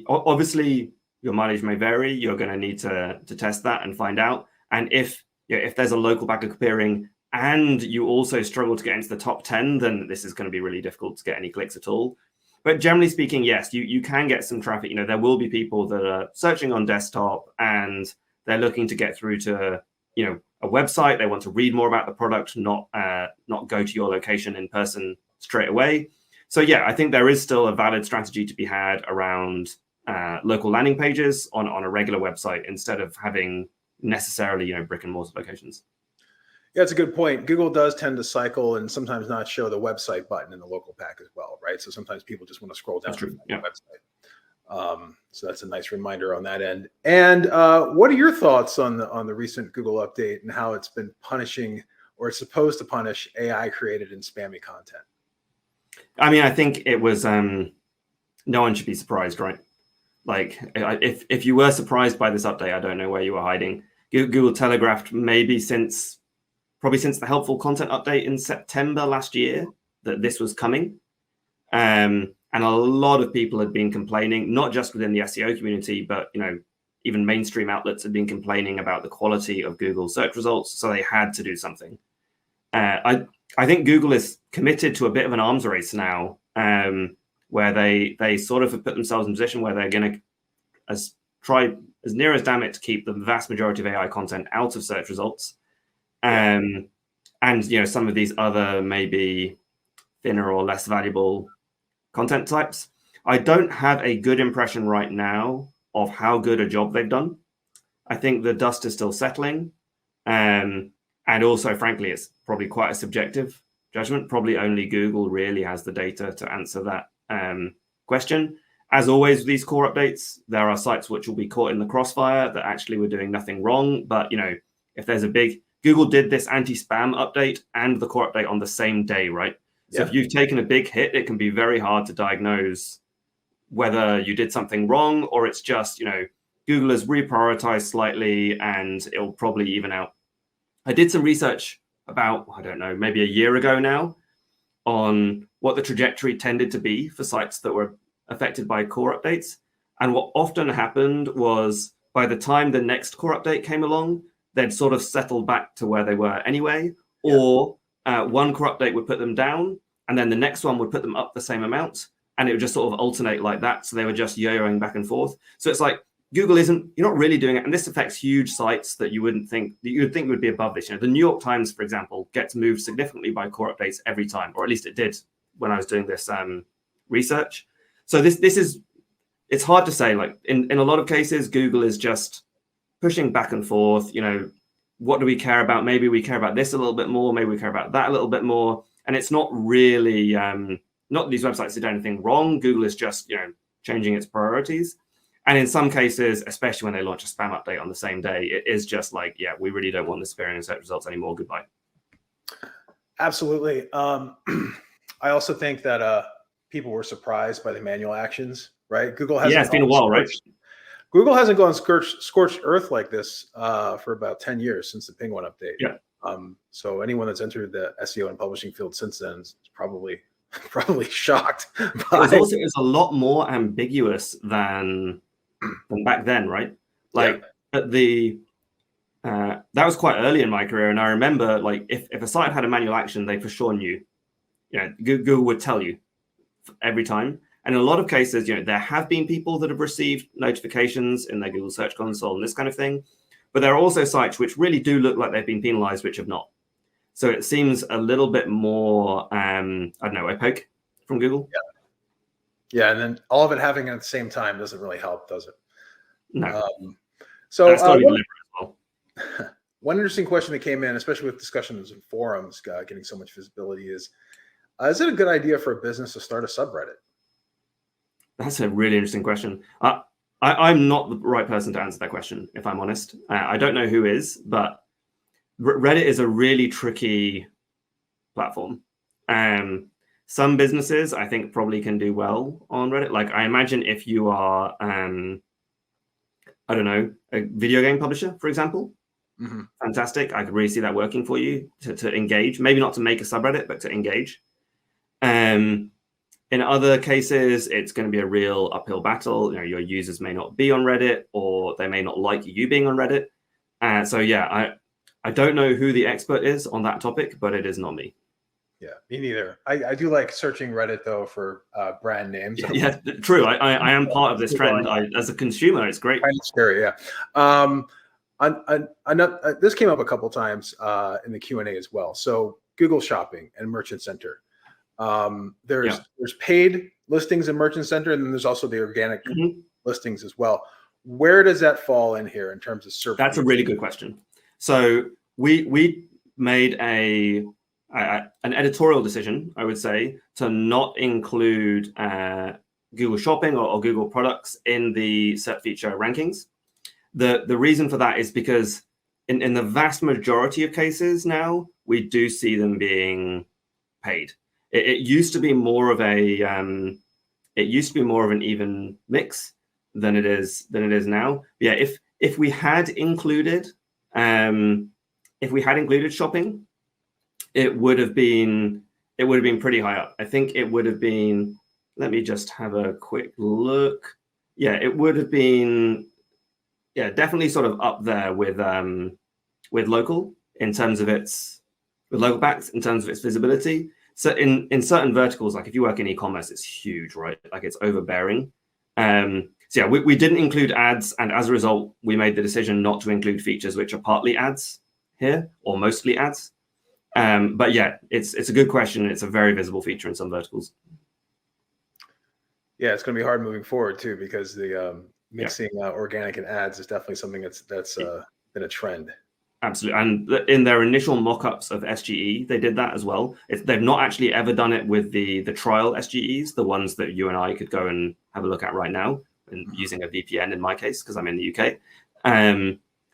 Obviously your mileage may vary. You're going to need to test that and find out. And if there's a local backup appearing and you also struggle to get into the top 10, then this is going to be really difficult to get any clicks at all. But generally speaking, yes, you can get some traffic. There will be people that are searching on desktop and they're looking to get through to a website. They want to read more about the product, not go to your location in person straight away. So yeah, I think there is still a valid strategy to be had around local landing pages on a regular website instead of having necessarily brick and mortar locations. Yeah, that's a good point. Google does tend to cycle and sometimes not show the website button in the local pack as well, right? So sometimes people just want to scroll down to the website. So that's a nice reminder on that end. And what are your thoughts on the recent Google update and how it's been punishing, or it's supposed to punish, AI created and spammy content? I mean, I think it was, no one should be surprised, right? Like, if you were surprised by this update, I don't know where you were hiding. Google telegraphed probably since the helpful content update in September last year that this was coming. And a lot of people had been complaining, not just within the SEO community, but, even mainstream outlets had been complaining about the quality of Google search results. So they had to do something. I think Google is committed to a bit of an arms race now, where they sort of have put themselves in a position where they're going to try as near as damn it to keep the vast majority of AI content out of search results. And some of these other maybe thinner or less valuable content types. I don't have a good impression right now of how good a job they've done. I think the dust is still settling. And also, frankly, it's probably quite a subjective judgment. Probably only Google really has the data to answer that question. As always, with these core updates, there are sites which will be caught in the crossfire that actually were doing nothing wrong. But, if there's a big... Google did this anti-spam update and the core update on the same day, right? So if you've taken a big hit, it can be very hard to diagnose whether you did something wrong or it's just, Google has reprioritized slightly and it'll probably even out. I did some research about, I don't know, maybe a year ago now on what the trajectory tended to be for sites that were affected by core updates. And what often happened was by the time the next core update came along, they'd sort of settled back to where they were anyway, or one core update would put them down, and then the next one would put them up the same amount, and it would just sort of alternate like that. So they were just yo-yoing back and forth. So it's like Google isn't, you're not really doing it. And this affects huge sites that you would think would be above this. The New York Times, for example, gets moved significantly by core updates every time, or at least it did when I was doing this research. So this is, it's hard to say. Like in a lot of cases, Google is just pushing back and forth. What do we care about? Maybe we care about this a little bit more. Maybe we care about that a little bit more. And it's not really, not that these websites did anything wrong. Google is just, changing its priorities. And in some cases, especially when they launch a spam update on the same day, it is just like, yeah, we really don't want this appearing in search results anymore. Goodbye. Absolutely. I also think that people were surprised by the manual actions, right? Google hasn't. Yeah, it's been a while, right? Google hasn't gone scorched earth like this for about 10 years since the Penguin update. Yeah. So anyone that's entered the SEO and publishing field since then is probably shocked. It's a lot more ambiguous than back then, right? Like at the that was quite early in my career, and I remember like if a site had a manual action, they for sure knew. Google would tell you every time. And in a lot of cases, there have been people that have received notifications in their Google Search Console and this kind of thing. But there are also sites which really do look like they've been penalized, which have not. So it seems a little bit more, I don't know, opaque from Google. Yeah, and then all of it happening at the same time doesn't really help, does it? No. So that's got to be deliberate as well. One interesting question that came in, especially with discussions in forums getting so much visibility, is it a good idea for a business to start a subreddit? That's a really interesting question. I'm not the right person to answer that question, if I'm honest. I don't know who is, but Reddit is a really tricky platform. Some businesses, I think, probably can do well on Reddit. Like, I imagine if you are, I don't know, a video game publisher, for example, fantastic. I could really see that working for you to engage. Maybe not to make a subreddit, but to engage. In other cases, it's going to be a real uphill battle. Your users may not be on Reddit, or they may not like you being on Reddit. So yeah, I don't know who the expert is on that topic, but it is not me. Yeah, me neither. I do like searching Reddit though for brand names. Yeah, true. I am part of this trend. As a consumer, it's great. Kind of scary, yeah. This came up a couple times in the Q&A as well. So Google Shopping and Merchant Center. There's paid listings in Merchant Center, and then there's also the organic listings as well. Where does that fall in here in terms of SERP? That's a really good question. So we made an editorial decision, I would say, to not include Google Shopping or Google products in the SERP feature rankings. The reason for that is because in the vast majority of cases now, we do see them being paid. It used to be more of an even mix than it is now. But yeah, if we had included shopping, it would have been pretty high up. I think it would have been. Let me just have a quick look. Yeah, it would have been. Yeah, definitely sort of up there with local in terms of with local backs in terms of its visibility. So in certain verticals, like if you work in e-commerce, it's huge, right? Like it's overbearing. So yeah, we didn't include ads, and as a result, we made the decision not to include features which are partly ads here or mostly ads. But yeah, it's a good question. It's a very visible feature in some verticals. Yeah, it's going to be hard moving forward too, because the mixing organic and ads is definitely something that's been a trend. Absolutely. And in their initial mock-ups of SGE, they did that as well. They've not actually ever done it with the trial SGEs, the ones that you and I could go and have a look at right now, and using a VPN in my case, because I'm in the UK.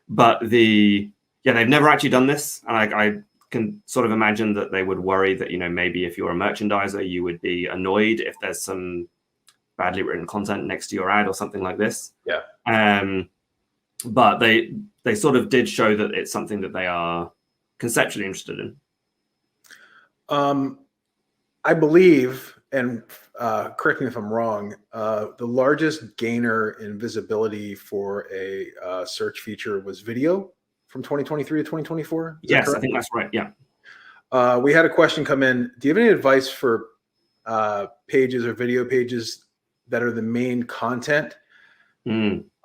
But they've never actually done this. And I can sort of imagine that they would worry that, maybe if you're a merchandiser, you would be annoyed if there's some badly written content next to your ad or something like this. Yeah. But they sort of did show that it's something that they are conceptually interested in. I believe, and correct me if I'm wrong, the largest gainer in visibility for a search feature was video from 2023 to 2024. Yes, I think that's right. Yeah. We had a question come in. Do you have any advice for pages or video pages that are the main content?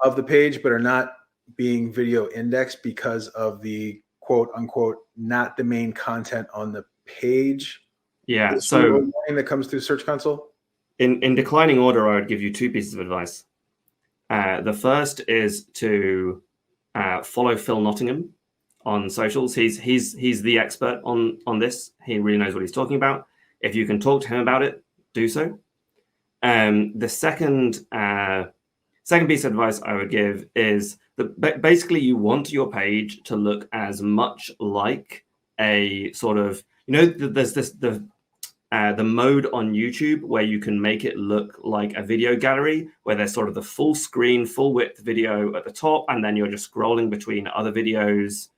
of the page, but are not being video indexed because of the quote unquote not the main content on the page. Yeah. So a warning that comes through Search Console. In declining order, I would give you two pieces of advice. The first is to follow Phil Nottingham on socials. He's the expert on this. He really knows what he's talking about. If you can talk to him about it, do so. The second piece of advice I would give is that basically you want your page to look as much like a sort of, there's the mode on YouTube where you can make it look like a video gallery, where there's sort of the full screen, full width video at the top, and then you're just scrolling between other videos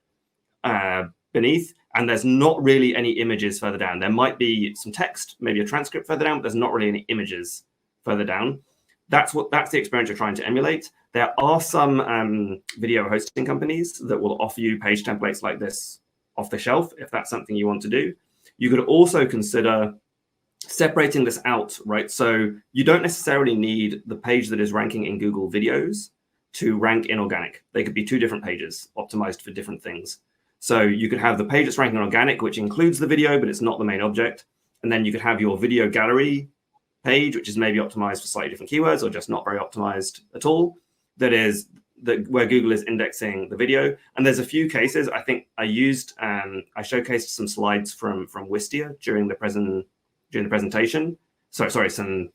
beneath, and there's not really any images further down. There might be some text, maybe a transcript further down, but there's not really any images further down. That's the experience you're trying to emulate. There are some video hosting companies that will offer you page templates like this off the shelf if that's something you want to do. You could also consider separating this out, right? So you don't necessarily need the page that is ranking in Google videos to rank in organic. They could be two different pages optimized for different things. So you could have the page that's ranking in organic, which includes the video, but it's not the main object. And then you could have your video gallery page, which is maybe optimized for slightly different keywords or just not very optimized at all. Where Google is indexing the video. And there's a few cases. I think I showcased some slides from Wistia during the presentation. Some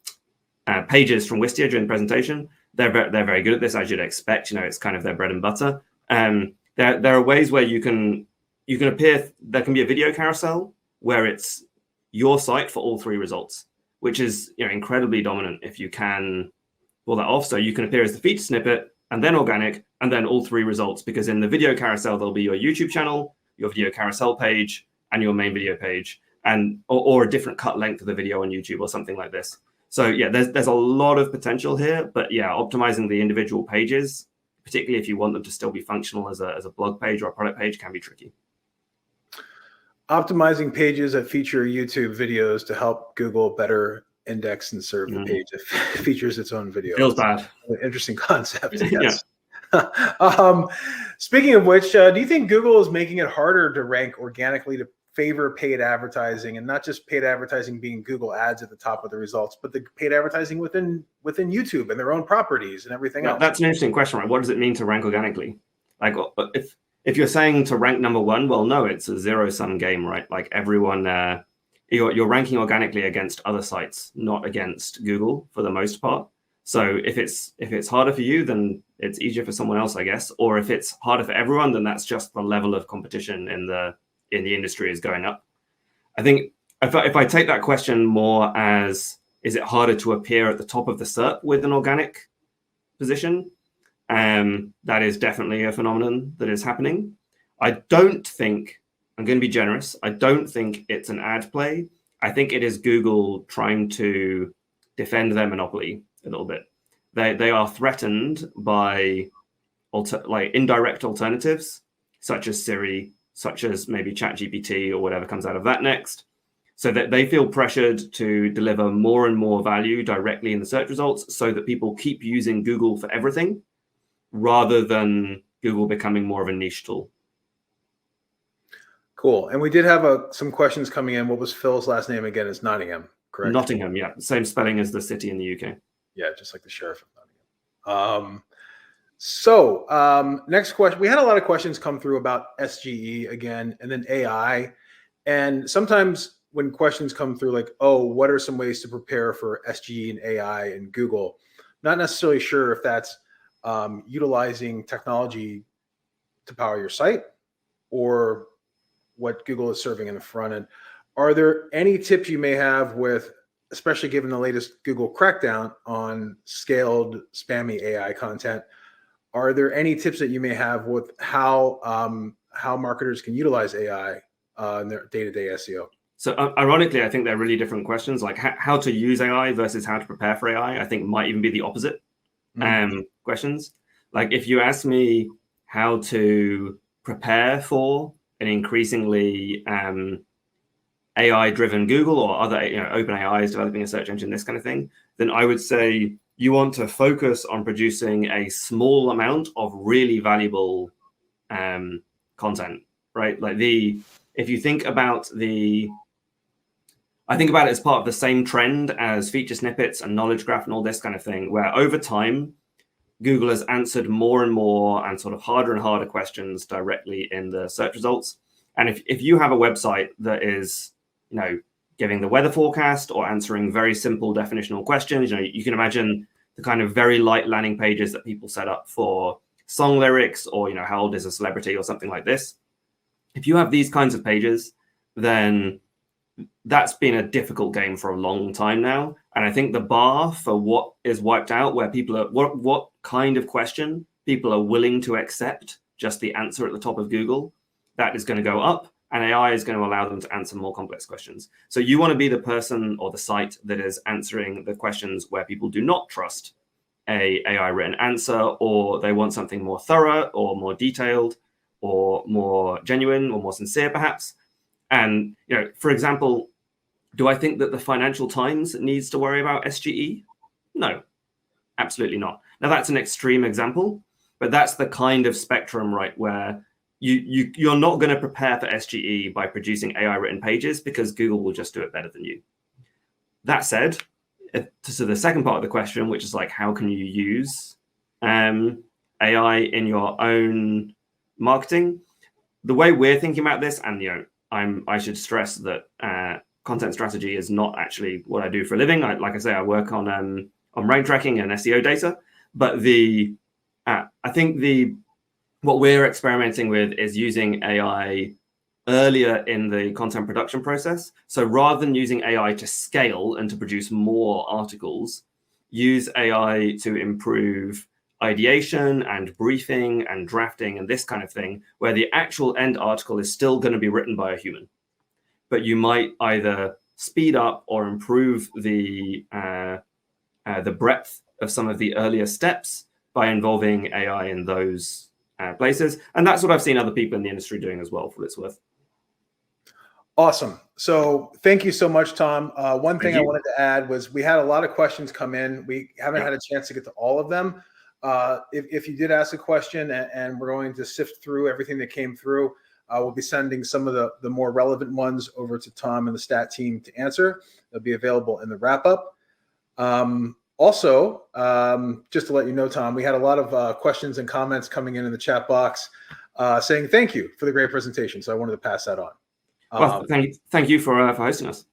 pages from Wistia during the presentation. They're very good at this, as you'd expect. It's kind of their bread and butter. There are ways where you can appear. There can be a video carousel where it's your site for all three results, which is incredibly dominant if you can pull that off. So you can appear as the feature snippet, and then organic, and then all three results, because in the video carousel, there'll be your YouTube channel, your video carousel page, and your main video page, or a different cut length of the video on YouTube or something like this. So yeah, there's a lot of potential here, but yeah, optimizing the individual pages, particularly if you want them to still be functional as a blog page or a product page, can be tricky. Optimizing pages that feature YouTube videos to help Google better index and serve the page that features its own video. Feels bad. An interesting concept. Yes. Yeah. Speaking of which, do you think Google is making it harder to rank organically to favor paid advertising, and not just paid advertising being Google ads at the top of the results, but the paid advertising within YouTube and their own properties and everything else? That's an interesting question, right? What does it mean to rank organically? Like, if you're saying to rank number one, well, no, it's a zero-sum game, right? Like everyone, you're ranking organically against other sites, not against Google for the most part. So if it's harder for you, then it's easier for someone else, I guess. Or if it's harder for everyone, then that's just the level of competition in the industry is going up. I think if I take that question more as, is it harder to appear at the top of the SERP with an organic position? That is definitely a phenomenon that is happening. I don't think, I'm going to be generous, I don't think it's an ad play. I think it is Google trying to defend their monopoly a little bit. They are threatened by indirect alternatives, such as Siri, such as maybe ChatGPT or whatever comes out of that next. So that they feel pressured to deliver more and more value directly in the search results so that people keep using Google for everything rather than Google becoming more of a niche tool. Cool. And we did have some questions coming in. What was Phil's last name again? It's Nottingham, correct? Nottingham, yeah. Same spelling as the city in the UK. Yeah, just like the sheriff of Nottingham. Next question. We had a lot of questions come through about SGE again, and then AI. And sometimes when questions come through like, oh, what are some ways to prepare for SGE and AI in Google? Not necessarily sure if that's utilizing technology to power your site or what Google is serving in the front end. Are there any tips you may have with, especially given the latest Google crackdown on scaled spammy AI content? Are there any tips that you may have with how marketers can utilize AI in their day-to-day SEO? So ironically, I think they're really different questions. Like how to use AI versus how to prepare for AI, I think might even be the opposite questions. Like if you ask me how to prepare for an increasingly AI-driven Google or other, OpenAI is developing a search engine, this kind of thing, then I would say you want to focus on producing a small amount of really valuable content, right? Like if you think about I think about it as part of the same trend as feature snippets and knowledge graph and all this kind of thing, where over time, Google has answered more and more and sort of harder and harder questions directly in the search results. And if you have a website that is, giving the weather forecast or answering very simple definitional questions, you can imagine the kind of very light landing pages that people set up for song lyrics or, how old is a celebrity or something like this. If you have these kinds of pages, then that's been a difficult game for a long time now. And I think the bar for what is wiped out, where people are, what kind of question people are willing to accept, just the answer at the top of Google, that is going to go up, and AI is going to allow them to answer more complex questions. So you want to be the person or the site that is answering the questions where people do not trust a AI written answer, or they want something more thorough or more detailed or more genuine or more sincere, perhaps. And, for example, do I think that the Financial Times needs to worry about SGE? No, absolutely not. Now, that's an extreme example, but that's the kind of spectrum, right, where you're not going to prepare for SGE by producing AI written pages, because Google will just do it better than you. That said, to the second part of the question, which is like, how can you use AI in your own marketing? The way we're thinking about this, and I should stress that content strategy is not actually what I do for a living. Like I say, I work on rank tracking and SEO data. But I think what we're experimenting with is using AI earlier in the content production process. So rather than using AI to scale and to produce more articles, use AI to improve ideation and briefing and drafting and this kind of thing, where the actual end article is still going to be written by a human. But you might either speed up or improve the breadth of some of the earlier steps by involving AI in those places. And that's what I've seen other people in the industry doing as well, for what it's worth. Awesome. So thank you so much, Tom. One thing I wanted to add was we had a lot of questions come in. We haven't had a chance to get to all of them. If you did ask a question, and we're going to sift through everything that came through, we'll be sending some of the more relevant ones over to Tom and the stat team to answer. They'll be available in the wrap up. Also, just to let you know, Tom, we had a lot of questions and comments coming in the chat box saying thank you for the great presentation. So I wanted to pass that on. Well, thank you for hosting us.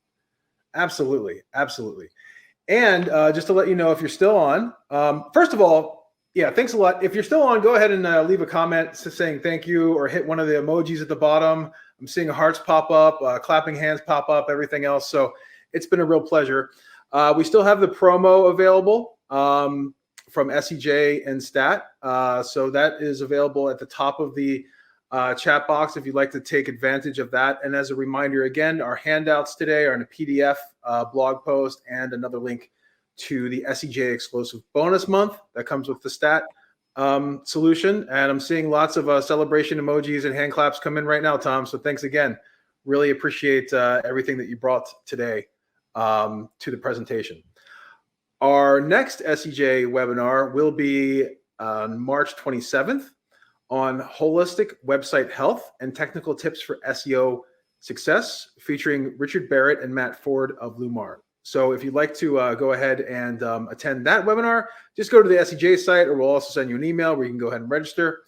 Absolutely. Absolutely. And just to let you know, if you're still on, first of all, yeah, thanks a lot. If you're still on, go ahead and leave a comment saying thank you, or hit one of the emojis at the bottom. I'm seeing hearts pop up, clapping hands pop up, everything else. So it's been a real pleasure. We still have the promo available from SEJ and Stat. So that is available at the top of the chat box if you'd like to take advantage of that. And as a reminder, again, our handouts today are in a PDF blog post and another link to the SEJ exclusive bonus month that comes with the Stat solution. And I'm seeing lots of celebration emojis and hand claps come in right now, Tom. So thanks again. Really appreciate everything that you brought today to the presentation. Our next SEJ webinar will be on March 27th on holistic website health and technical tips for SEO success, featuring Richard Barrett and Matt Ford of Lumar. So if you'd like to go ahead and attend that webinar, just go to the SEJ site, or we'll also send you an email where you can go ahead and register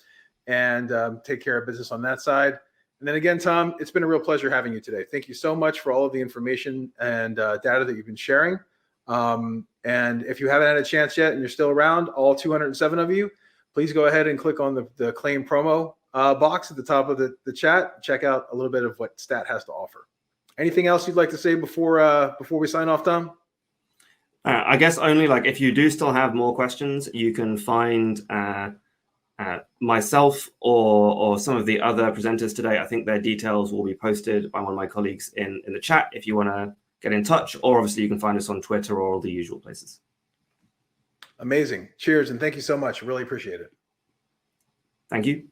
and take care of business on that side. And then again, Tom, it's been a real pleasure having you today. Thank you so much for all of the information and data that you've been sharing. And if you haven't had a chance yet and you're still around, all 207 of you, please go ahead and click on the claim promo box at the top of the chat. Check out a little bit of what Stat has to offer. Anything else you'd like to say before we sign off, Tom? I guess only, like, if you do still have more questions, you can find myself or some of the other presenters today. I think their details will be posted by one of my colleagues in the chat if you want to get in touch, or obviously you can find us on Twitter or all the usual places. Amazing. Cheers, and thank you so much. Really appreciate it. Thank you.